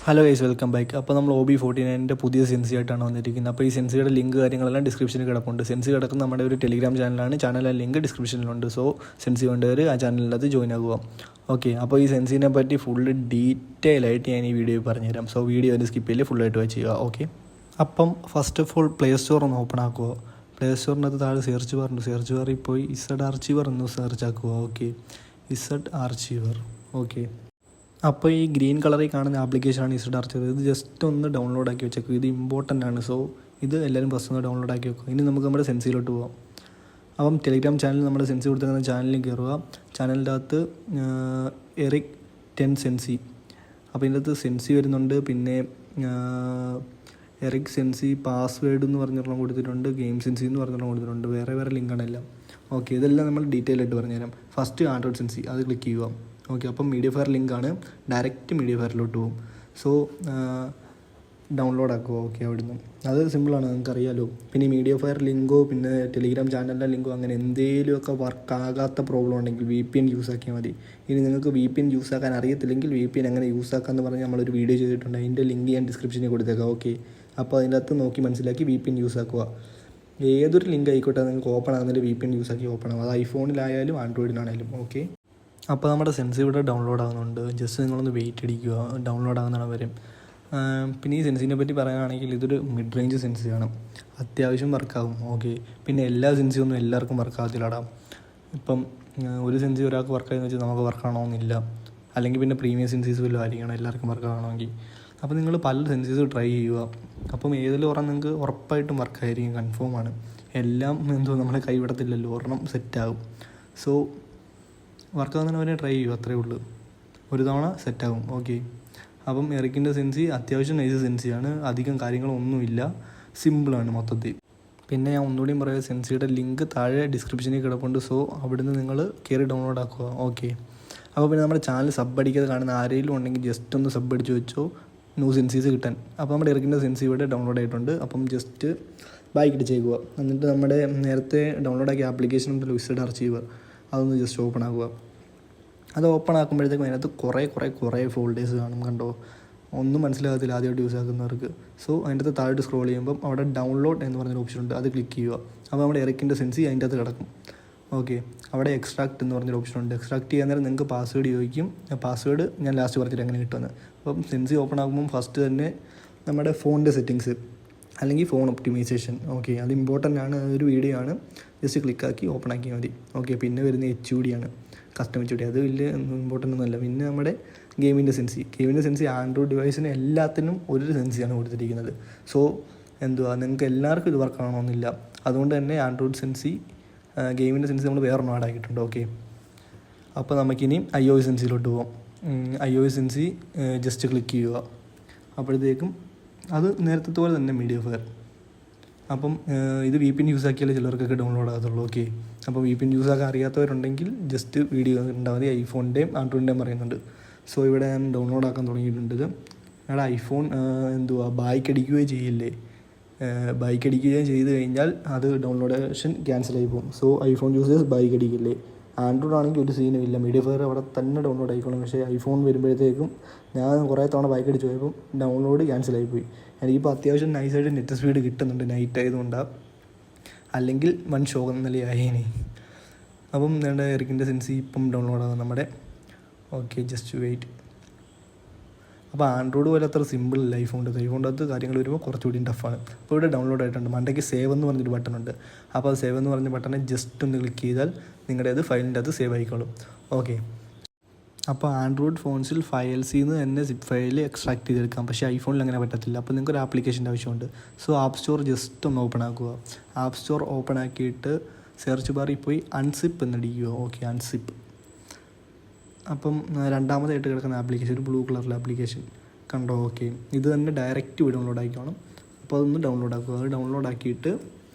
Hello guys, welcome back. അപ്പോൾ നമ്മൾ OB49 പുതിയ സെൻസി ആയിട്ടാണ് വന്നിരിക്കുന്നത്. അപ്പോൾ ഈ സെൻസിയുടെ ലിങ്ക് കാര്യങ്ങളെല്ലാം ഡിസ്ക്രിപ്ഷനിൽ കിടപ്പുണ്ട്. സെൻസി കിടക്കുന്ന നമ്മുടെ ഒരു ടെലിഗ്രാം ചാനലാണ്. ചാനലിലെ ലിങ്ക് ഡിസ്ക്രിപ്ഷനിലുണ്ട്. സോ സെൻസി വേണ്ടവർ ആ ചാനലിനകത്ത് ജോയിൻ ആകുക. ഓക്കെ, അപ്പോൾ ഈ സെൻസിനെ പറ്റി ഫുള്ള് ഡീറ്റെയിൽ ആയിട്ട് ഞാൻ ഈ വീഡിയോയിൽ പറഞ്ഞുതരാം. സോ വീഡിയോ അതിന് സ്കിപ്പ് ചെയ്യില്ല, ഫുള്ളായിട്ട് വാച്ച് ചെയ്യുക. ഓക്കെ, അപ്പം first of all play store ഒന്ന് ഓപ്പൺ ആക്കുക. പ്ലേ സ്റ്റോറിനകത്ത് താഴെ സെർച്ച് ബാറിൽ പോയി ഇസഡ് ആർച്ചീവർ എന്ന് സെർച്ച് ആക്കുക. Okay, Z ആർച്ചീവർ. ഓക്കെ, അപ്പോൾ ഈ ഗ്രീൻ കളറിൽ കാണുന്ന ആപ്ലിക്കേഷനാണ് ഇസഡ് ആർച്ചീവർ. ഇത് ജസ്റ്റ് ഒന്ന് ഡൗൺലോഡ് ആക്കി വെച്ചേക്കും. ഇത് ഇമ്പോർട്ടൻ്റ് ആണ്. സോ ഇത് എല്ലാവരും ഫസ്റ്റ് ഒന്ന് ഡൗൺലോഡ് ആക്കി വെക്കുക. ഇനി നമുക്ക് നമ്മുടെ സെൻസിയിലോട്ട് പോകാം. അപ്പം ടെലിഗ്രാം ചാനൽ നമ്മുടെ സെൻസി കൊടുത്തിരിക്കുന്ന ചാനലിൽ കയറുക. ചാനലിൻ്റെ അകത്ത് എറിക് 10 സെൻസി. അപ്പോൾ ഇതിൻ്റെ അകത്ത് സെൻസി വരുന്നുണ്ട്. പിന്നെ എറിക് സെൻസി പാസ്വേഡ് എന്ന് പറഞ്ഞൊരെണ്ണം കൊടുത്തിട്ടുണ്ട്. ഗെയിം സെൻസി എന്ന് പറഞ്ഞൊരെണ്ണം കൊടുത്തിട്ടുണ്ട്. വേറെ ലിങ്കാണ് എല്ലാം. ഓക്കെ, ഇതെല്ലാം നമ്മൾ ഡീറ്റെയിൽ ആയിട്ട് പറഞ്ഞുതരാം. ഫസ്റ്റ് ആൻഡ്രോയിഡ് സെൻസി, അത് ക്ലിക്ക് ചെയ്യുക. ഓക്കെ, അപ്പം മീഡിയ ഫയർ ലിങ്കാണ്. ഡയറക്റ്റ് മീഡിയ ഫയറിലോട്ട് പോകും. സോ ഡൗൺലോഡ് ആക്കുക. ഓക്കെ, അവിടുന്ന് അത് സിമ്പിളാണ്, നിങ്ങൾക്കറിയാലോ. പിന്നെ മീഡിയ ഫയർ ലിങ്കോ പിന്നെ ടെലിഗ്രാം ചാനലിൻ്റെ ലിങ്കോ അങ്ങനെ എന്തെങ്കിലുമൊക്കെ വർക്ക് ആകാത്ത പ്രോബ്ലം ഉണ്ടെങ്കിൽ VPN യൂസ് ആക്കിയാൽ മതി. ഇനി നിങ്ങൾക്ക് VPN യൂസ് ആക്കാൻ അറിയത്തില്ലെങ്കിൽ VPN എങ്ങനെ യൂസ് ആക്കാമെന്ന് പറഞ്ഞ് നമ്മളൊരു വീഡിയോ ചെയ്തിട്ടുണ്ട്. അതിൻ്റെ ലിങ്ക് ഞാൻ ഡിസ്ക്രിപ്ഷനിൽ കൊടുത്തേക്കാം. ഓക്കെ, അപ്പോൾ അതിൻ്റെ അകത്ത് നോക്കി മനസ്സിലാക്കി VPN യൂസ് ആക്കുക. ഏതൊരു ലിങ്ക് ആയിക്കോട്ടെ നിങ്ങൾക്ക് ഓപ്പൺ ആകുന്നതിൽ VPN യൂസ് ആക്കി ഓപ്പൺ ആകും. അത് ഐഫോണിലായാലും ആൻഡ്രോയിഡിലാണെങ്കിലും. ഓക്കെ, അപ്പോൾ നമ്മുടെ സെൻസി ഇവിടെ ഡൗൺലോഡ് ആകുന്നുണ്ട്. ജസ്റ്റ് നിങ്ങളൊന്ന് വെയിറ്റ് അടിക്കുക, ഡൗൺലോഡ് ആകുന്നതാണ് വരും. പിന്നെ ഈ സെൻസിനെ പറ്റി പറയുകയാണെങ്കിൽ ഇതൊരു മിഡ് റേഞ്ച് സെൻസിയാണ്. അത്യാവശ്യം വർക്കാകും. ഓക്കെ, പിന്നെ എല്ലാ സെൻസിയൊന്നും എല്ലാവർക്കും വർക്കാകത്തില്ലടാ. ഇപ്പം ഒരു സെൻസി ഒരാൾക്ക് വർക്കായെന്ന് വെച്ചാൽ നമുക്ക് വർക്കാകണമെന്നില്ല. അല്ലെങ്കിൽ പിന്നെ പ്രീമിയം സെൻസീസ് വല്ലതും ആയിരിക്കണം എല്ലാവർക്കും വർക്കാകണമെങ്കിൽ. അപ്പോൾ നിങ്ങൾ പല സെൻസീസ് ട്രൈ ചെയ്യുക. അപ്പം ഏതിലും ഒരെണ്ണം നിങ്ങൾക്ക് ഉറപ്പായിട്ടും വർക്കായിരിക്കും, കൺഫേമാണ്. എല്ലാം നമ്മളെ കൈവിടത്തില്ലല്ലോ, ഒരെണ്ണം സെറ്റാകും. സോ വർക്കാകുന്നതിനെ ട്രൈ ചെയ്യും, അത്രയേ ഉള്ളൂ. ഒരു തവണ സെറ്റാകും. ഓക്കെ, അപ്പം എറിക്കിൻ്റെ സെൻസി അത്യാവശ്യം നൈസ് സെൻസിയാണ്. അധികം കാര്യങ്ങളൊന്നുമില്ല, സിമ്പിളാണ് മൊത്തത്തിൽ. പിന്നെ ഞാൻ ഒന്നുകൂടിയും പറയാം, സെൻസിയുടെ ലിങ്ക് താഴെ ഡിസ്ക്രിപ്ഷനിൽ കിടപ്പുണ്ട്. സോ അവിടുന്ന് നിങ്ങൾ കയറി ഡൗൺലോഡ് ആക്കുക. ഓക്കെ, അപ്പോൾ പിന്നെ നമ്മുടെ ചാനൽ സബ് അടിക്കാതെ കാണുന്ന ആരെങ്കിലും ഉണ്ടെങ്കിൽ ജസ്റ്റ് ഒന്ന് സബ് അടിച്ച് വെച്ചോ, ന്യൂ സെൻസീസ് കിട്ടാൻ. അപ്പോൾ നമ്മുടെ എറിക്കിൻ്റെ സെൻസി ഇവിടെ ഡൗൺലോഡ് ആയിട്ടുണ്ട്. അപ്പം ജസ്റ്റ് ബാക്ക് ഇടിച്ചേക്കുക. എന്നിട്ട് നമ്മുടെ നേരത്തെ ഡൗൺലോഡ് ആക്കിയ ആപ്ലിക്കേഷൻ ഉണ്ടല്ലോ ഇസഡ് ആർച്ചീവർ, അതൊന്ന് ജസ്റ്റ് ഓപ്പൺ ആക്കുക. അത് ഓപ്പൺ ആക്കുമ്പോഴത്തേക്കും അതിനകത്ത് കുറേ ഫോൾഡേഴ്സ് കാണും. കണ്ടോ, ഒന്നും മനസ്സിലാകത്തില്ല ആദ്യമായിട്ട് യൂസ് ആക്കുന്നവർക്ക്. സോ അതിൻ്റെ അകത്ത് താഴോട്ട് സ്ക്രോൾ ചെയ്യുമ്പം അവിടെ ഡൗൺലോഡ് എന്ന് പറഞ്ഞൊരു ഓപ്ഷൻ ഉണ്ട്, അത് ക്ലിക്ക് ചെയ്യുക. അപ്പോൾ നമ്മുടെ എറിക്കിൻ്റെ സെൻസി അതിൻ്റെ അകത്ത് കിടക്കും. ഓക്കെ, അവിടെ എക്സ്ട്രാക്ട് എന്ന് പറഞ്ഞൊരു ഓപ്ഷൻ ഉണ്ട്. എക്സ്ട്രാക്ട് ചെയ്യാൻ നേരം നിങ്ങൾക്ക് പാസ്വേഡ് ചോദിക്കും. പാസ്വേഡ് ഞാൻ ലാസ്റ്റ് പറഞ്ഞിട്ട് എങ്ങനെ കിട്ടുമെന്ന്. അപ്പം സെൻസി ഓപ്പൺ ആക്കുമ്പം ഫസ്റ്റ് തന്നെ നമ്മുടെ ഫോണിൻ്റെ സെറ്റിങ്സ് അല്ലെങ്കിൽ ഫോൺ ഒപ്റ്റിമൈസേഷൻ. ഓക്കെ, അത് ഇമ്പോർട്ടൻ്റ് ആണ്. അതൊരു വീഡിയോ ആണ്, ജസ്റ്റ് ക്ലിക്കാക്കി ഓപ്പൺ ആക്കിയാൽ മതി. ഓക്കെ, പിന്നെ വരുന്ന HUD ആണ്, കസ്റ്റം HUD. അത് വലിയ ഇമ്പോർട്ടൻ്റ് ഒന്നുമല്ല. പിന്നെ നമ്മുടെ ഗെയിമിൻ്റെ സെൻസി ആൻഡ്രോയിഡ് ഡിവൈസിന് എല്ലാത്തിനും ഒരു സെൻസിയാണ് കൊടുത്തിരിക്കുന്നത്. സോ നിങ്ങൾക്ക് എല്ലാവർക്കും ഇത് വർക്ക് ആവണമെന്നില്ല. അതുകൊണ്ട് തന്നെ ആൻഡ്രോയിഡ് സെൻസി ഗെയിമിൻ്റെ സെൻസി നമ്മൾ വേറൊന്നും ആഡാക്കിയിട്ടുണ്ട്. ഓക്കെ, അപ്പോൾ നമുക്കിനി iOS സെൻസിയിലോട്ട് പോകാം. iOS സെൻസി ജസ്റ്റ് ക്ലിക്ക് ചെയ്യുക. അപ്പോഴത്തേക്കും അത് നേരത്തെ പോലെ തന്നെ മീഡിയ ഫയർ. അപ്പം ഇത് VPN യൂസ് ആക്കിയാലേ ചിലർക്കൊക്കെ ഡൗൺലോഡ് ആകത്തുള്ളൂ. ഓക്കെ, അപ്പോൾ VPN യൂസ് ആക്കാൻ അറിയാത്തവരുണ്ടെങ്കിൽ ജസ്റ്റ് വീഡിയോ ഉണ്ടാൽ മതി. ഐഫോണിൻ്റെയും ആൻഡ്രോയിഡിൻ്റെയും പറയുന്നുണ്ട്. സോ ഇവിടെ ഞാൻ ഡൗൺലോഡ് ആക്കാൻ തുടങ്ങിയിട്ടുണ്ട്. ഞങ്ങളുടെ ഐഫോൺ ബായ്ക്ക് അടിക്കുകയോ ചെയ്യില്ലേ, ബൈക്ക് അടിക്കുകയും ചെയ്ത് കഴിഞ്ഞാൽ അത് ഡൗൺലോഡേഷൻ ക്യാൻസലായി പോകും. സോ ഐഫോൺ യൂസേഴ്സ് ബൈക്ക് അടിക്കില്ലേ. ആൻഡ്രോയിഡ് ആണെങ്കിൽ ഒരു സീനും ഇല്ല, മീഡിയ ഫയർ അവിടെ തന്നെ ഡൗൺലോഡ് ആയിക്കോളും. പക്ഷേ ഐഫോൺ വരുമ്പോഴത്തേക്കും ഞാൻ കുറേ തവണ ബൈക്ക് അടിച്ച് പോയപ്പോൾ ഡൗൺലോഡ് ക്യാൻസലായിപ്പോയി. എനിക്കിപ്പോൾ അത്യാവശ്യം നൈസായിട്ട് നെറ്റ് സ്പീഡ് കിട്ടുന്നുണ്ട്, നൈറ്റ് ആയതുകൊണ്ടാണ്. അല്ലെങ്കിൽ വൺ ഷോ നിലയായേനെ. അപ്പം വേണ്ട എറിക്കിൻ്റെ സെൻസി ഇപ്പം ഡൗൺലോഡ് ആകും നമ്മുടെ. Okay, just wait. അപ്പോൾ ആൻഡ്രോയിഡ് പോലെ അത്ര സിമ്പിൾ അല്ല ഐഫോണിൻ്റെ അകത്ത് കാര്യങ്ങൾ വരുമ്പോൾ കുറച്ചുകൂടി ടഫാണ്. അപ്പോൾ ഇവിടെ ഡൗൺലോഡ് ആയിട്ടുണ്ട്. മണ്ടയ്ക്ക് സേവ് എന്ന് പറഞ്ഞൊരു ബട്ടൺ ഉണ്ട്. അപ്പോൾ അത് സേവ് എന്ന് പറഞ്ഞ ബട്ടനെ ജസ്റ്റ് ഒന്ന് ക്ലിക്ക് ചെയ്താൽ നിങ്ങളുടെ അത് ഫയലിൻ്റെ അകത്ത് സേവ് ആയിക്കോളും. ഓക്കെ, അപ്പോൾ ആൻഡ്രോയിഡ് ഫോൺസിൽ ഫയൽസിൽ നിന്ന് തന്നെ സിപ്പ് ഫയൽ എക്സ്ട്രാക്ട് ചെയ്തെടുക്കാം. പക്ഷേ ഐഫോണിൽ അങ്ങനെ പറ്റത്തില്ല. അപ്പോൾ നിങ്ങൾക്ക് ഒരു ആപ്ലിക്കേഷൻ്റെ ആവശ്യമുണ്ട്. സോ ആപ്പ് സ്റ്റോർ ജസ്റ്റ് ഒന്ന് ഓപ്പൺ ആക്കുക. ആപ്പ് സ്റ്റോർ ഓപ്പൺ ആക്കിയിട്ട് സെർച്ച് ബാറിൽ പോയി അൺസിപ്പ് എന്നടിക്കുക. Okay, unzip. അപ്പം രണ്ടാമതായിട്ട് കിടക്കുന്ന ആപ്ലിക്കേഷൻ ഒരു ബ്ലൂ കളറിലെ ആപ്ലിക്കേഷൻ കണ്ടോ. ഓക്കെ, ഇത് തന്നെ ഡയറക്റ്റ് ഡൗൺലോഡ് ആക്കിക്കോണം. അപ്പോൾ അതൊന്ന് ഡൗൺലോഡ് ആക്കുക. അത് ഡൗൺലോഡ് ആക്കിയിട്ട്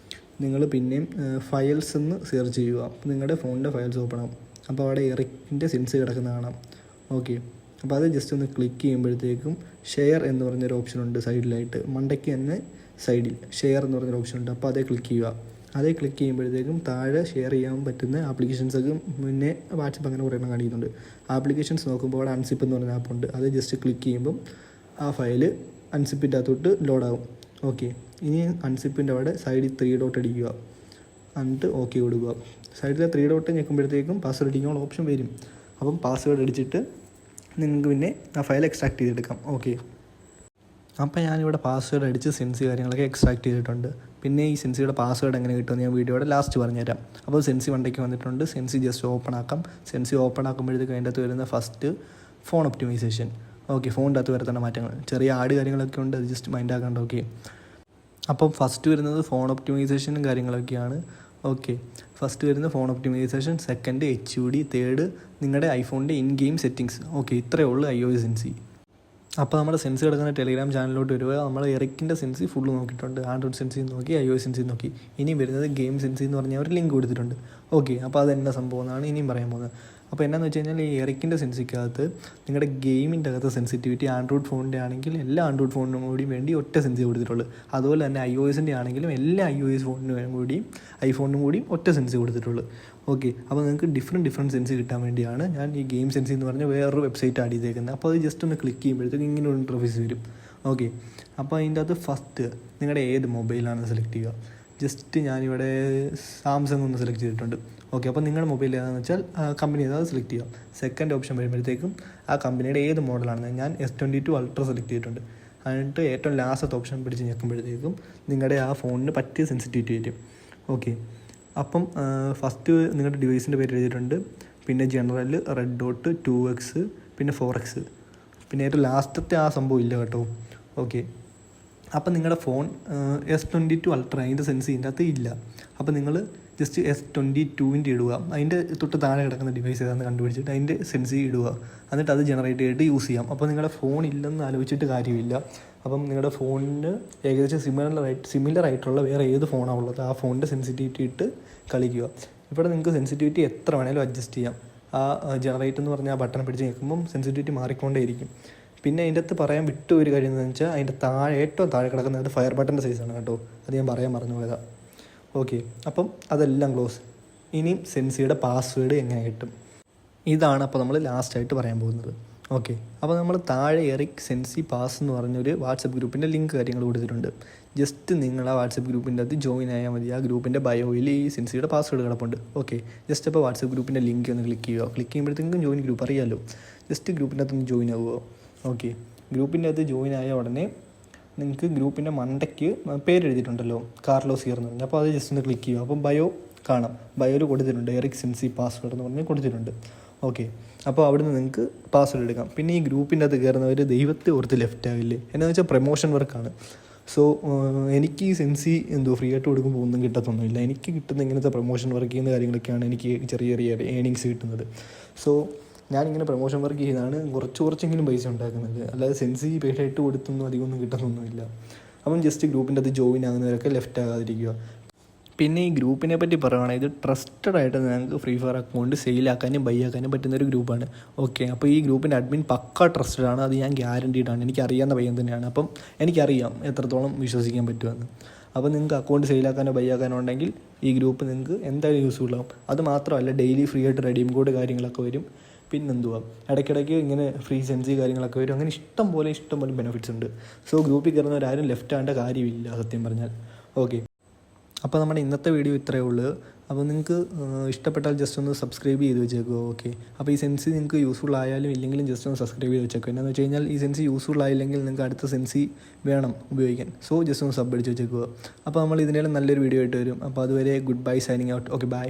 നിങ്ങൾ പിന്നെയും ഫയൽസ് എന്ന് സെർച്ച് ചെയ്യുക. അപ്പോൾ നിങ്ങളുടെ ഫോണിൻ്റെ ഫയൽസ് ഓപ്പൺ ആകും. അപ്പോൾ അവിടെ എറിക്കിൻ്റെ സെൻസി കിടക്കുന്ന കാണാം. ഓക്കെ, അപ്പോൾ അത് ജസ്റ്റ് ഒന്ന് ക്ലിക്ക് ചെയ്യുമ്പോഴത്തേക്കും ഷെയർ എന്ന് പറഞ്ഞൊരു ഓപ്ഷൻ ഉണ്ട് സൈഡിലായിട്ട്. മണ്ടയ്ക്ക് തന്നെ സൈഡിൽ ഷെയർ എന്ന് പറഞ്ഞൊരു ഓപ്ഷൻ ഉണ്ട്. അപ്പോൾ അതേ ക്ലിക്ക് ചെയ്യുക. അതേ ക്ലിക്ക് ചെയ്യുമ്പോഴത്തേക്കും താഴെ ഷെയർ ചെയ്യാൻ പറ്റുന്ന ആപ്ലിക്കേഷൻസൊക്കെ മുന്നേ വാട്സപ്പ് അങ്ങനെ കുറേ എണ്ണം കാണിക്കുന്നുണ്ട്. ആപ്ലിക്കേഷൻസ് നോക്കുമ്പോൾ അവിടെ അൺസിപ്പ് എന്ന് പറയുന്ന ആപ്പുണ്ട്. അത് ജസ്റ്റ് ക്ലിക്ക് ചെയ്യുമ്പം ആ ഫയൽ അൺസിപ്പിൻ്റെ അകത്തോട്ട് ലോഡാകും. ഓക്കെ, ഇനി അൺസിപ്പിൻ്റെ അവിടെ സൈഡിൽ 3 ഡോട്ട് അടിക്കുക, എന്നിട്ട് ഓക്കെ കൊടുക്കുക. സൈഡിലെ 3 ഡോട്ട് ഞെക്കുമ്പോഴത്തേക്കും പാസ്വേഡ് അടിക്കാനുള്ള ഓപ്ഷൻ വരും. അപ്പം പാസ്വേഡ് അടിച്ചിട്ട് നിങ്ങൾക്ക് പിന്നെ ആ ഫയൽ എക്സ്ട്രാക്ട് ചെയ്തെടുക്കാം. ഓക്കെ, അപ്പോൾ ഞാനിവിടെ പാസ്വേഡ് അടിച്ച് സെൻസി കാര്യങ്ങളൊക്കെ എക്സ്ട്രാക്ട് ചെയ്തിട്ടുണ്ട്. പിന്നെ ഈ സെൻസിയുടെ പാസ്വേഡ് എങ്ങനെ കിട്ടുമെന്ന് ഞാൻ വീഡിയോയുടെ ലാസ്റ്റ് പറഞ്ഞുതരാം. അപ്പോൾ സെൻസി വണ്ടയ്ക്ക് വന്നിട്ടുണ്ട്. സെൻസി ജസ്റ്റ് ഓപ്പൺ ആക്കാം. സെൻസി ഓപ്പൺ ആക്കുമ്പോഴത്തേക്ക് അതിൻ്റെ അകത്ത് വരുന്ന ഫസ്റ്റ് ഫോൺ ഒപ്റ്റിമൈസേഷൻ. ഓക്കെ, ഫോണിൻ്റെ അകത്ത് വരുത്തുന്ന മാറ്റങ്ങൾ, ചെറിയ ആഡ് കാര്യങ്ങളൊക്കെ ഉണ്ട്, അത് ജസ്റ്റ് മൈൻഡ് ആക്കാണ്ട്. ഓക്കെ, അപ്പം ഫസ്റ്റ് വരുന്നത് ഫോൺ ഒപ്റ്റിമൈസേഷനും കാര്യങ്ങളൊക്കെയാണ്. ഓക്കെ, ഫസ്റ്റ് വരുന്ന ഫോൺ ഒപ്റ്റിമൈസേഷൻ, സെക്കൻഡ് HUD, തേർഡ് നിങ്ങളുടെ ഐഫോണിൻ്റെ ഇൻ ഗെയിം സെറ്റിങ്സ്. ഓക്കെ, ഇത്രയേ ഉള്ളൂ iOS സെൻസി. അപ്പോൾ നമ്മുടെ സെൻസി കിടക്കുന്ന ടെലിഗ്രാം ചാനലിലോട്ട് വരിക. നമ്മൾ എറിക്കിൻ്റെ സെൻസി ഫുള്ള് നോക്കിയിട്ടുണ്ട്. ആൻഡ്രോയിഡ് സെൻസി നോക്കി, iOS സെൻസി നോക്കി. ഇനി വരുന്നത് ഗെയിം സെൻസി എന്ന് പറഞ്ഞാൽ ഒരു ലിങ്ക് കൊടുത്തിട്ടുണ്ട്. ഓക്കെ, അപ്പോൾ അതെന്നാ സംഭവം എന്നാണ് ഇനിയും പറയാൻ പോകുന്നത്. അപ്പോൾ എന്നാന്ന് വെച്ച് കഴിഞ്ഞാൽ ഈ എറിക്കിൻ്റെ സെൻസിക്കകത്ത് നിങ്ങളുടെ ഗെയിമിൻ്റെ അകത്ത് സെൻസിറ്റിവിറ്റി ആൻഡ്രോയിഡ് ഫോണിൻ്റെ ആണെങ്കിൽ എല്ലാ ആൻഡ്രോയിഡ് ഫോണിനും കൂടി വേണ്ടി ഒറ്റ സെൻസി കൊടുത്തിട്ടുള്ളൂ. അതുപോലെ തന്നെ iOSൻ്റെ ആണെങ്കിലും എല്ലാ iOS ഫോണിനും കൂടിയും ഐഫോണിനും കൂടിയും ഒറ്റ സെൻസി കൊടുത്തിട്ടുള്ളൂ. ഓക്കെ, അപ്പോൾ നിങ്ങൾക്ക് ഡിഫറെൻറ്റ് സെൻസി കിട്ടാൻ വേണ്ടിയാണ് ഞാൻ ഈ ഗെയിം സെൻസി എന്ന് പറഞ്ഞ വേറൊരു വെബ്സൈറ്റ് ആഡ് ചെയ്തേക്കുന്നത്. അപ്പോൾ അത് ജസ്റ്റ് ഒന്ന് ക്ലിക്ക് ചെയ്യുമ്പോഴത്തേക്ക് ഇങ്ങനെ ഒരു ഇൻ്റർഫേസ് വരും. ഓക്കെ, അപ്പോൾ അതിൻ്റെ അകത്ത് ഫസ്റ്റ് നിങ്ങളുടെ ഏത് മൊബൈലാണെന്ന് സെലക്ട് ചെയ്യുക. ജസ്റ്റ് ഞാനിവിടെ സാംസങ് ഒന്ന് സെലക്ട് ചെയ്തിട്ടുണ്ട്. ഓക്കെ, അപ്പോൾ നിങ്ങളുടെ മൊബൈൽ ഏതാണെന്ന് വെച്ചാൽ കമ്പനി ഏതാണെന്ന് സെലക്ട് ചെയ്യാം. സെക്കൻഡ് ഓപ്ഷൻ വരുമ്പോഴത്തേക്കും ആ കമ്പനിയുടെ ഏത് മോഡലാണെന്ന് ഞാൻ S22 Ultra സെലക്ട് ചെയ്തിട്ടുണ്ട്. എന്നിട്ട് ഏറ്റവും ലാസ്റ്റത്തെ ഓപ്ഷൻ പിടിച്ച് ഞെക്കുമ്പോഴത്തേക്കും നിങ്ങളുടെ ആ ഫോണിന് പറ്റിയ സെൻസിറ്റിവിറ്റി വരും. ഓക്കെ, അപ്പം ഫസ്റ്റ് നിങ്ങളുടെ ഡിവൈസിൻ്റെ പേര് എഴുതിയിട്ടുണ്ട്. പിന്നെ ജനറൽ, റെഡ് ഡോട്ട്, 2x, പിന്നെ 4x, പിന്നെ ഏറ്റവും ലാസ്റ്റത്തെ ആ സംഭവം ഇല്ല കേട്ടോ. ഓക്കെ, അപ്പം നിങ്ങളുടെ ഫോൺ S22 Ultra അതിൻ്റെ സെൻസ് ഇതിൻ്റെ അകത്ത് ഇല്ല. അപ്പോൾ നിങ്ങൾ ജസ്റ്റ് S22 ഇടുക. അതിൻ്റെ തൊട്ട് താഴെ കിടക്കുന്ന ഡിവൈസ് ഏതാണെന്ന് കണ്ടുപിടിച്ചിട്ട് അതിൻ്റെ സെൻസി ഇടുക. എന്നിട്ട് അത് ജനറേറ്റ് ചെയ്തിട്ട് യൂസ് ചെയ്യാം. അപ്പോൾ നിങ്ങളുടെ ഫോൺ ഇല്ലെന്ന് ആലോചിച്ചിട്ട് കാര്യമില്ല. അപ്പം നിങ്ങളുടെ ഫോണിന് ഏകദേശം സിമിലർ ആയിട്ടുള്ള വേറെ ഏത് ഫോണാണ് ഉള്ളത് ആ ഫോണിൻ്റെ സെൻസിറ്റിവിറ്റി ഇട്ട് കളിക്കുക. ഇവിടെ നിങ്ങൾക്ക് സെൻസിറ്റിവിറ്റി എത്ര വേണേലും അഡ്ജസ്റ്റ് ചെയ്യാം. ആ ജനറേറ്റ് എന്ന് പറഞ്ഞാൽ ആ ബട്ടൺ പിടിച്ച് നിൽക്കുമ്പം സെൻസിറ്റിവിറ്റി മാറിക്കൊണ്ടേയിരിക്കും. പിന്നെ അതിൻ്റെ അകത്ത് പറയാൻ വിട്ട ഒരു കാര്യം എന്താണെന്ന് വെച്ചാൽ അതിൻ്റെ ഏറ്റവും താഴെ കിടക്കുന്നത് ഫയർ ബട്ടൻ്റെ സൈസാണ് കേട്ടോ. അത് ഞാൻ പറയാൻ മറന്നു പോയതാണ്. ഓക്കെ, അപ്പം അതെല്ലാം ക്ലോസ്. ഇനിയും സെൻസിയുടെ പാസ്വേഡ് എങ്ങനെ കിട്ടും ഇതാണ് അപ്പോൾ നമ്മൾ ലാസ്റ്റായിട്ട് പറയാൻ പോകുന്നത്. ഓക്കെ, അപ്പോൾ നമ്മൾ താഴെ എറിക് സെൻസി പാസ് എന്ന് പറഞ്ഞൊരു വാട്സപ്പ് ഗ്രൂപ്പിൻ്റെ ലിങ്ക് കാര്യങ്ങൾ കൊടുത്തിട്ടുണ്ട്. ജസ്റ്റ് നിങ്ങൾ ആ വാട്സപ്പ് ഗ്രൂപ്പിൻ്റെ അകത്ത് ജോയിൻ ആയാൽ മതി. ആ ഗ്രൂപ്പിൻ്റെ ബയോയിൽ ഈ സെൻസിയുടെ പാസ്വേഡ് കിടപ്പുണ്ട്. ഓക്കെ, ജസ്റ്റ് അപ്പോൾ വാട്സപ്പ് ഗ്രൂപ്പിൻ്റെ ലിങ്ക് ഒന്ന് ക്ലിക്ക് ചെയ്യുക. ക്ലിക്ക് ചെയ്യുമ്പോഴത്തേക്കും ജോയിൻ ഗ്രൂപ്പ് അറിയാമല്ലോ. ജസ്റ്റ് ഗ്രൂപ്പിൻ്റെ അകത്തൊന്ന് ജോയിൻ ആവുക. ഓക്കെ, ഗ്രൂപ്പിൻ്റെ അകത്ത് ജോയിൻ ആയ ഉടനെ നിങ്ങൾക്ക് ഗ്രൂപ്പിൻ്റെ മണ്ടയ്ക്ക് പേര് എഴുതിയിട്ടുണ്ടല്ലോ, കാർലോസ് ഹിയർ എന്ന് പറഞ്ഞാൽ. അപ്പോൾ അത് ജസ്റ്റ് ഒന്ന് ക്ലിക്ക് ചെയ്യുക. അപ്പം ബയോ കാണാം. ബയോയിൽ കൊടുത്തിട്ടുണ്ട് എറിക് സെൻസി പാസ്വേഡ് എന്ന് പറഞ്ഞ് കൊടുത്തിട്ടുണ്ട്. ഓക്കെ, അപ്പോൾ അവിടുന്ന് നിങ്ങൾക്ക് പാസ്വേഡ് എടുക്കാം. പിന്നെ ഈ ഗ്രൂപ്പിൻ്റെ അകത്ത് കയറുന്നവർ ദൈവത്തെ ഓർത്ത് ലെഫ്റ്റ് ആവില്ലേ. എന്നാന്ന് വെച്ചാൽ പ്രൊമോഷൻ വർക്കാണ്. സോ എനിക്ക് ഈ സെൻസി ഫ്രീ ആയിട്ട് കൊടുക്കുമ്പോൾ ഒന്നും കിട്ടത്തൊന്നുമില്ല. എനിക്ക് കിട്ടുന്ന ഇങ്ങനത്തെ പ്രൊമോഷൻ വർക്ക് ചെയ്യുന്ന കാര്യങ്ങളൊക്കെയാണ് എനിക്ക് ചെറിയ ചെറിയ ഏണിങ്സ് കിട്ടുന്നത്. സോ ഞാനിങ്ങനെ പ്രൊമോഷൻ വർക്ക് ചെയ്താണ് കുറച്ചെങ്കിലും പൈസ ഉണ്ടാക്കുന്നത്. അല്ലാതെ സെൻസി പേയ്ഡായിട്ട് കൊടുത്തൊന്നും അധികമൊന്നും കിട്ടുന്നൊന്നുമില്ല. അപ്പം ജസ്റ്റ് ഗ്രൂപ്പിൻ്റെ അത് ജോയിൻ ആകുന്നവരൊക്കെ ലെഫ്റ്റ് ആകാതിരിക്കുക. പിന്നെ ഈ ഗ്രൂപ്പിനെ പറ്റി പറയുകയാണെങ്കിൽ ഇത് ട്രസ്റ്റഡ് ആയിട്ട് നിങ്ങൾക്ക് ഫ്രീ ഫയർ അക്കൗണ്ട് സെയിലാക്കാനും ബൈ ആക്കാനും പറ്റുന്നൊരു ഗ്രൂപ്പാണ്. ഓക്കെ, അപ്പോൾ ഈ ഗ്രൂപ്പിൻ്റെ അഡ്മിൻ പക്ക ട്രസ്റ്റഡ് ആണ്. അത് ഞാൻ ഗ്യാരണ്ടീഡാണ്. എനിക്കറിയാവുന്ന പയ്യൻ തന്നെയാണ്. അപ്പം എനിക്കറിയാം എത്രത്തോളം വിശ്വസിക്കാൻ പറ്റുമെന്ന്. അപ്പോൾ നിങ്ങൾക്ക് അക്കൗണ്ട് സെയിലാക്കാനോ ബൈ ആക്കാനോ ഉണ്ടെങ്കിൽ ഈ ഗ്രൂപ്പ് നിങ്ങൾക്ക് എന്തായാലും യൂസ്ഫുൾ ആവും. അത് മാത്രമല്ല ഡെയിലി ഫ്രീ ആയിട്ട് റെഡീം കോഡ് കാര്യങ്ങളൊക്കെ വരും. പിന്നെന്തുവാ ഇടയ്ക്കിടയ്ക്ക് ഇങ്ങനെ ഫ്രീ സെൻസി കാര്യങ്ങളൊക്കെ വരും. അങ്ങനെ ഇഷ്ടം പോലെ ബെനിഫിറ്റ്സ് ഉണ്ട്. സോ ഗ്രൂപ്പിൽ കയറുന്നവരാരും ലെഫ്റ്റ് ആകേണ്ട കാര്യമില്ല സത്യം പറഞ്ഞാൽ. ഓക്കെ, അപ്പോൾ നമ്മുടെ ഇന്നത്തെ വീഡിയോ ഇത്രയേ ഉള്ളൂ. അപ്പോൾ നിങ്ങൾക്ക് ഇഷ്ടപ്പെട്ടാൽ ജസ്റ്റ് ഒന്ന് സബ്സ്ക്രൈബ് ചെയ്ത് വെച്ചേക്കുക. ഓക്കെ, അപ്പോൾ ഈ സെൻസി നിങ്ങൾക്ക് യൂസ്ഫുൾ ആയാലും ഇല്ലെങ്കിലും ജസ്റ്റ് ഒന്ന് സബ്സ്ക്രൈബ് ചെയ്ത് വെച്ചേക്കുക. എന്താണെന്ന് വെച്ച് കഴിഞ്ഞാൽ ഈ സെൻസി യൂസ്ഫുൾ ആയില്ലെങ്കിൽ നിങ്ങൾക്ക് അടുത്ത സെൻസി വേണം ഉപയോഗിക്കാൻ. സോ ജസ്റ്റ് ഒന്ന് സബ് അടിച്ച് വെച്ചേക്കുക. അപ്പോൾ നമ്മൾ ഇതിനേലും നല്ലൊരു വീഡിയോ ആയിട്ട് വരും. അപ്പോൾ അതുവരെ good bye, signing out. Okay, by.